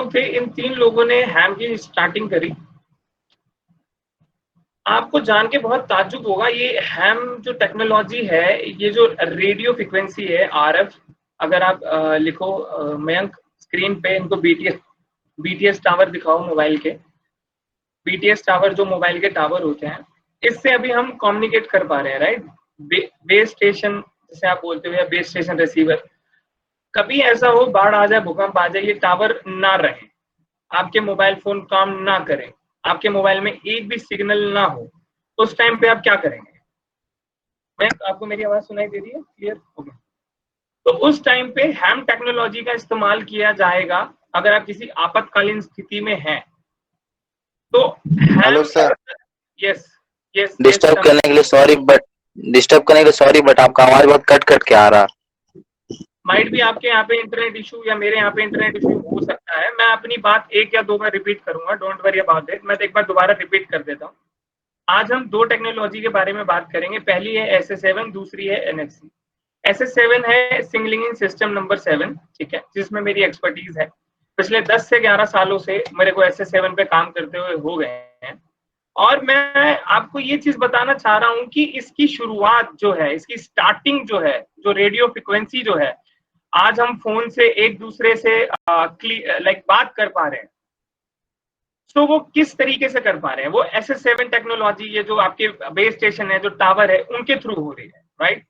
लोग थे, इन 3 लोगों ने हैम की स्टार्टिंग करी। आपको जान के बहुत ताज्जुब होगा, ये हैम जो टेक्नोलॉजी है, ये जो रेडियो फ्रीक्वेंसी है आरएफ, अगर आप लिखो मयंक स्क्रीन पे इनको बीटीएस टावर दिखाओ मोबाइल के। बीटीएस टावर जो मोबाइल के टावर होते हैं, इससे अभी हम कम्युनिकेट कर पा रहे हैं, राइट? बेस स्टेशन जिसे आप बोलते हो या बेस स्टेशन रिसीवर। कभी ऐसा हो, बाढ़ आ जाए, भूकंप आ जाए, ये टावर ना रहे, आपके मोबाइल फोन काम ना करें, आपके मोबाइल में एक भी सिग्नल ना हो, उस टाइम पे आप क्या करेंगे? मैं आपको मेरी आवाज सुनाई दे रही है क्लियर? ओके। तो उस टाइम पे हैम टेक्नोलॉजी का इस्तेमाल किया जाएगा अगर आप किसी आपातकालीन स्थिति में हैं तो हेलो हैम। Sir, yes yes yes disturb करने के लिए सॉरी बट आपका आवाज बहुत कट कट के आ रहा। माइट भी आपके यहाँ पे इंटरनेट इशू या मेरे यहाँ पे इंटरनेट इशू हो सकता है। मैं अपनी बात 1 या 2 बार रिपीट करूंगा, डोंट वरी अबाउट इट। मैं एक बार दोबारा रिपीट कर देता हूँ। आज हम 2 टेक्नोलॉजी के बारे में बात करेंगे। पहली है SS7, दूसरी है NFC। SS7 है सिंगलिंग सिस्टम नंबर 7, ठीक है, जिसमें मेरी एक्सपर्टीज है। पिछले 10 से 11 सालों से मेरे को SS7 पे काम करते हुए हो गए हैं, और मैं आपको ये चीज बताना चाह रहा हूं कि इसकी शुरुआत जो है, इसकी स्टार्टिंग जो है, जो रेडियो फ्रिक्वेंसी जो है, आज हम फोन से एक दूसरे से लाइक बात कर पा रहे हैं। तो वो किस तरीके से कर पा रहे हैं? वो SS7 टेक्नोलॉजी, ये जो आपके बेस स्टेशन है, जो टावर है, उनके थ्रू हो रही है, राइट?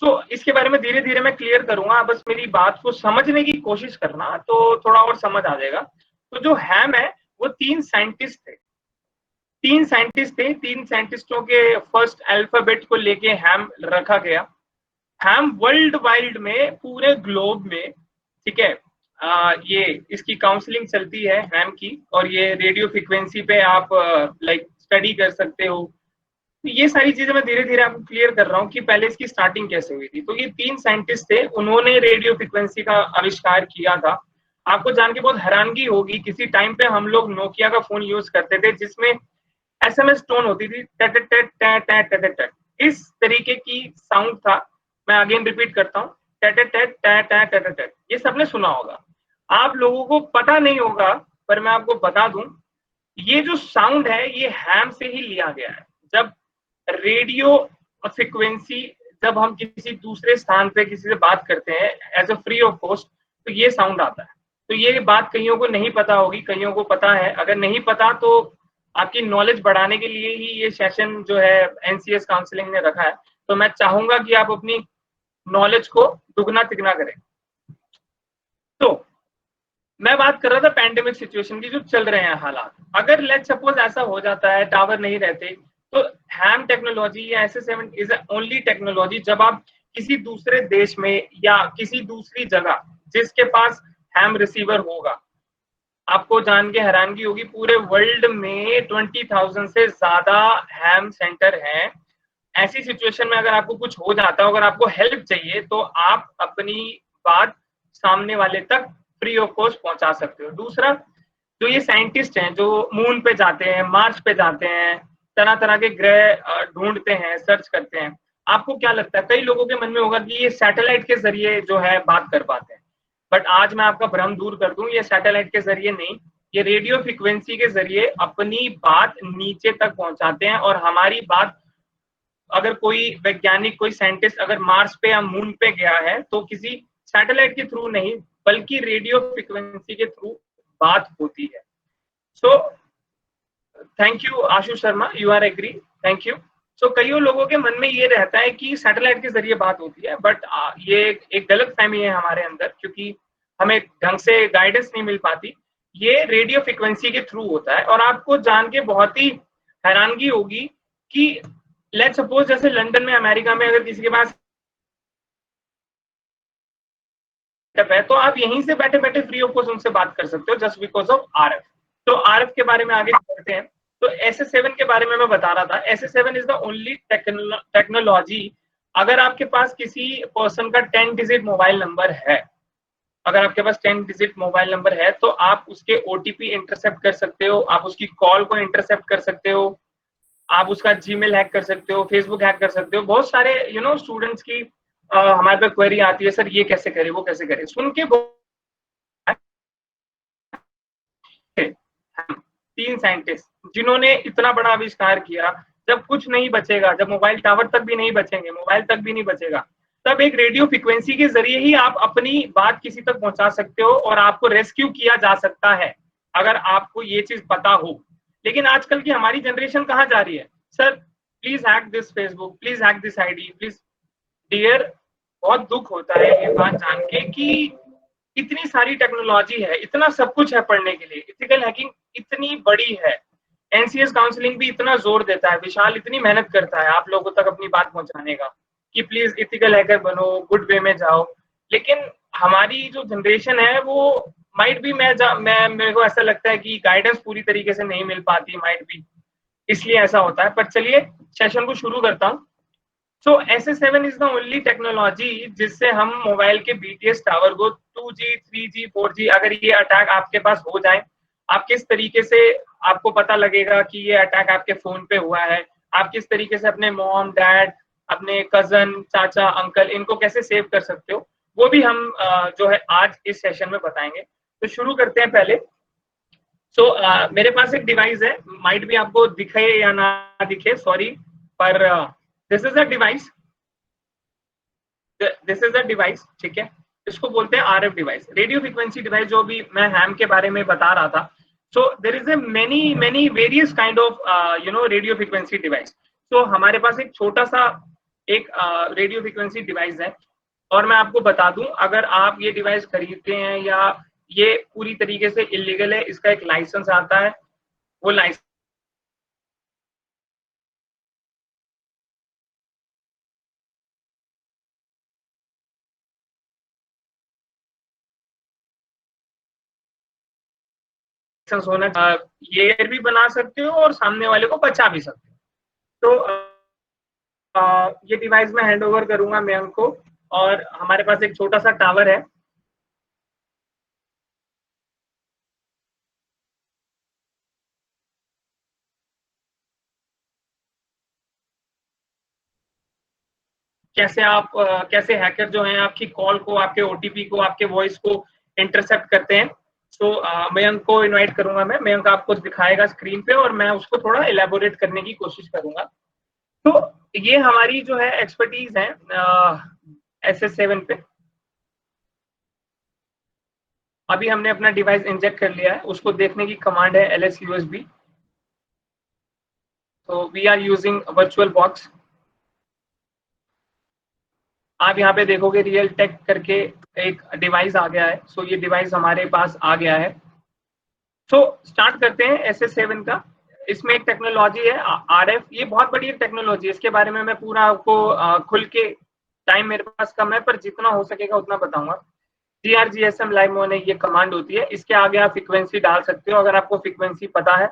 तो इसके बारे में धीरे धीरे मैं क्लियर करूंगा, बस मेरी बात को समझने की कोशिश करना, तो थोड़ा और समझ आ जाएगा। तो जो हैम है, वो 3 साइंटिस्ट थे। 3 साइंटिस्टों के फर्स्ट अल्फाबेट को लेके हैम रखा गया। हैम वर्ल्ड वाइड में, पूरे ग्लोब में, ठीक है, ये इसकी काउंसलिंग चलती है हैम की, और ये रेडियो फ्रीक्वेंसी पे आप लाइक स्टडी कर सकते हो। तो ये सारी चीजें मैं धीरे धीरे आपको क्लियर कर रहा हूँ कि पहले इसकी स्टार्टिंग कैसे हुई थी। तो ये 3 साइंटिस्ट थे, उन्होंने रेडियो फ्रीक्वेंसी का आविष्कार किया था। आपको जान के बहुत हैरानगी होगी, किसी टाइम पे हम लोग नोकिया का फोन यूज करते थे जिसमें SMS टोन होती थी, टट टट टट टट टट, इस तरीके की साउंड था। मैं अगेन रिपीट करता हूँ, टट टट टट टट टट। ये सबने सुना होगा, आप लोगों को पता नहीं होगा, पर मैं आपको बता दूं, ये जो साउंड है ये हैम से ही लिया गया है। जब रेडियो फ्रिक्वेंसी, जब हम किसी दूसरे स्थान पे किसी से बात करते हैं as a free of cost, तो ये साउंड आता है। तो ये बात कईयों को नहीं पता होगी, कईयों को पता है। अगर नहीं पता तो आपकी नॉलेज बढ़ाने के लिए ही ये सेशन जो है एनसीएस काउंसलिंग ने रखा है। तो मैं चाहूंगा कि आप अपनी नॉलेज को दुगना तिगना करें। तो मैं बात कर रहा था पैंडेमिक सिचुएशन की, जो चल रहे हैं हालात। अगर लेट सपोज ऐसा हो जाता है, टावर नहीं रहते, तो हैम टेक्नोलॉजी या SS7 इज ओनली टेक्नोलॉजी जब आप किसी दूसरे देश में या किसी दूसरी जगह जिसके पास हैम रिसीवर होगा। आपको जान के हैरानगी होगी, पूरे वर्ल्ड में 20,000 से ज्यादा हैम सेंटर हैं। ऐसी सिचुएशन में अगर आपको कुछ हो जाता है, अगर आपको हेल्प चाहिए, तो आप अपनी बात सामने वाले तक फ्री ऑफ कॉस्ट पहुंचा सकते हो। दूसरा, जो ये साइंटिस्ट हैं जो मून पे जाते हैं, मार्स पे जाते हैं, तरह तरह के ग्रह ढूंढते हैं, सर्च करते हैं, आपको क्या लगता है? कई लोगों के मन में होगा कि ये सैटेलाइट के जरिए जो है बात कर पाते हैं, बट आज मैं आपका भ्रम दूर कर दूं, ये सैटेलाइट के जरिए नहीं, ये रेडियो फ्रिक्वेंसी के जरिए अपनी बात नीचे तक पहुंचाते हैं। और हमारी बात, अगर कोई वैज्ञानिक, कोई साइंटिस्ट अगर मार्स पे या मून पे गया है, तो किसी सैटेलाइट के थ्रू नहीं, बल्कि रेडियो फ्रिक्वेंसी के थ्रू बात होती है। So thank you Ashu Sharma, you are agree, thank you. So कई लोगों के मन में ये रहता है कि सैटेलाइट के जरिए बात होती है, बट ये एक गलत फहमी है हमारे अंदर, क्योंकि हमें ढंग से गाइडेंस नहीं मिल पाती। ये रेडियो फ्रिक्वेंसी के थ्रू होता है। और आपको जान के बहुत ही हैरानगी होगी कि लेट सपोज जैसे लंदन में, अमेरिका में, अगर किसी के पास है, तो आप यहीं से बैठे बैठे फ्री ऑफ कॉस्ट उनसे बात कर सकते हो, जस्ट बिकॉज ऑफ आरएफ। तो आरएफ के बारे में आगे बढ़ते हैं। तो SS7 के बारे में मैं बता रहा था, SS7 is the only technology, अगर आपके पास किसी पर्सन का 10 डिजिट मोबाइल नंबर है, अगर आपके पास 10 डिजिट मोबाइल नंबर है, तो आप उसके ओटीपी इंटरसेप्ट कर सकते हो, आप उसकी कॉल को इंटरसेप्ट कर सकते हो, आप उसका जीमेल हैक कर सकते हो, फेसबुक हैक कर सकते हो। बहुत सारे स्टूडेंट्स की हमारे पे क्वेरी आती है, सर ये कैसे करे, वो कैसे करे, सुन के 3 साइंटिस्ट जिन्होंने इतना बड़ा आविष्कार किया। जब कुछ नहीं बचेगा, जब मोबाइल टावर तक भी नहीं बचेंगे, मोबाइल तक भी नहीं बचेगा, तब एक रेडियो फ्रीक्वेंसी के जरिए ही आप अपनी बात किसी तक पहुंचा सकते हो और आपको रेस्क्यू किया जा सकता है, अगर आपको ये चीज पता हो। लेकिन आजकल की हमारी जनरेशन कहाँ जा रही है? Sir please hack this Facebook, please hack this ID, please. Dear, बहुत दुख होता है ये बात जान के कि इतनी सारी टेक्नोलॉजी है, इतना सब कुछ है पढ़ने के लिए, इथिकल हैकिंग इतनी बड़ी है, एनसीएस काउंसलिंग भी इतना जोर देता है, विशाल इतनी मेहनत करता है आप लोगों तक अपनी बात पहुंचाने का कि प्लीज इथिकल हैकर बनो, गुड वे में जाओ। लेकिन हमारी जो जनरेशन है वो माइट भी मैं मेरे को ऐसा लगता है कि गाइडेंस पूरी तरीके से नहीं मिल पाती, माइट भी इसलिए ऐसा होता है। पर चलिए सेशन को शुरू करता हूँ। सो SS7 is the only technology जिससे हम मोबाइल के BTS टावर को 2G 3G 4G अगर ये अटैक आपके पास हो जाए, आप किस तरीके से आपको पता लगेगा कि ये अटैक आपके फोन पे हुआ है, आप किस तरीके से अपने मॉम डैड, अपने कजन, चाचा, अंकल इनको कैसे सेव कर सकते हो, वो भी हम जो है आज इस सेशन में बताएंगे। तो शुरू करते हैं पहले। सो मेरे पास एक डिवाइस है, माइट भी आपको दिखे या ना दिखे, सॉरी, पर this is a device, this is a device, ठीक है। इसको बोलते हैं RF device, radio frequency device, जो भी मैं हैम के बारे में बता रहा था। So there is a many various kind of radio frequency device. तो हमारे पास एक छोटा सा एक रेडियो फ्रीक्वेंसी डिवाइस है, और मैं आपको बता दूं, अगर आप ये डिवाइस खरीदते हैं या ये पूरी तरीके से इलीगल है, इसका एक लाइसेंस आता है, वो लाइसेंस होना, ये भी बना सकते हो और सामने वाले को बचा भी सकते हो। तो ये डिवाइस मैं हैंड ओवर करूंगा मयंक को, और हमारे पास एक छोटा सा टावर है। कैसे आप कैसे हैकर जो हैं आपकी कॉल को, आपके OTP को, आपके वॉइस को इंटरसेप्ट करते हैं। तो मयंक को इनवाइट करूंगा, मैं मयंक आपको दिखाएगा स्क्रीन पे और मैं उसको थोड़ा इलेबोरेट करने की कोशिश करूंगा। तो ये हमारी जो है एक्सपर्टीज है SS7 पे। अभी हमने अपना डिवाइस इंजेक्ट कर लिया है, उसको देखने की कमांड है LS USB। तो we are using virtual box. आप यहाँ पे देखोगे रियल टेक करके एक डिवाइस आ गया है। सो ये डिवाइस हमारे पास आ गया है। सो स्टार्ट करते हैं SS7 का। इसमें एक टेक्नोलॉजी है RF, ये बहुत बड़ी एक टेक्नोलॉजी है, इसके बारे में मैं पूरा आपको खुल के, टाइम मेरे पास कम है पर जितना हो सकेगा उतना बताऊंगा। GRGSM लाइव मोने ये कमांड होती है, इसके आगे आप फ्रीक्वेंसी डाल सकते हो अगर आपको फ्रीक्वेंसी पता है।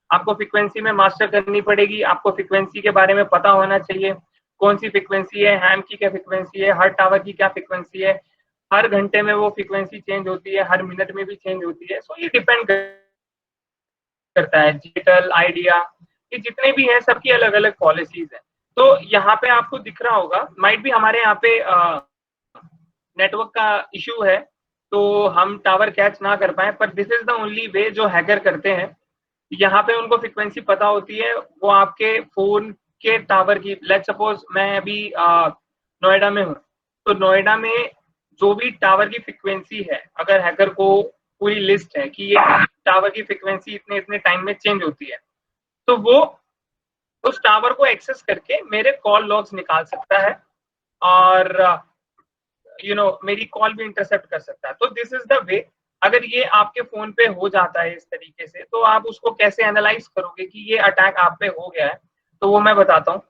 आपको फ्रीक्वेंसी में मास्टर करनी पड़ेगी, आपको फ्रीक्वेंसी के बारे में पता होना चाहिए, कौन सी फ्रीक्वेंसी है, हैम की क्या फ्रीक्वेंसी है, हर टावर की क्या फ्रीक्वेंसी है, हर घंटे में वो फ्रीक्वेंसी चेंज होती है, हर मिनट में भी चेंज होती है। सो ये डिपेंड करता है, डिजिटल आइडिया, ये जितने भी हैं सबकी अलग अलग पॉलिसीज है। तो यहाँ पे आपको दिख रहा होगा, माइट भी हमारे यहाँ पे नेटवर्क का इशू है, तो हम टावर कैच ना कर पाए, पर this is the only way जो हैकर करते हैं। यहाँ पे उनको फ्रीक्वेंसी पता होती है, वो आपके फोन के टावर की, लेट्स सपोज मैं अभी नोएडा में हूँ, तो नोएडा में जो भी टावर की फ्रीक्वेंसी है, अगर हैकर को पूरी लिस्ट है कि ये टावर की फ्रीक्वेंसी इतने इतने टाइम में चेंज होती है, तो वो उस टावर को एक्सेस करके मेरे कॉल लॉग्स निकाल सकता है और मेरी कॉल भी इंटरसेप्ट कर सकता है। तो दिस इज द वे। अगर ये आपके फोन पे हो जाता है इस तरीके से, तो आप उसको कैसे एनालाइज करोगे कि ये अटैक आप पे हो गया है, तो वो मैं बताता हूँ।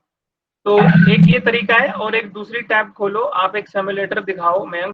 तो एक ये तरीका है, और एक दूसरी टैब खोलो, आप एक सिमुलेटर दिखाओ मैं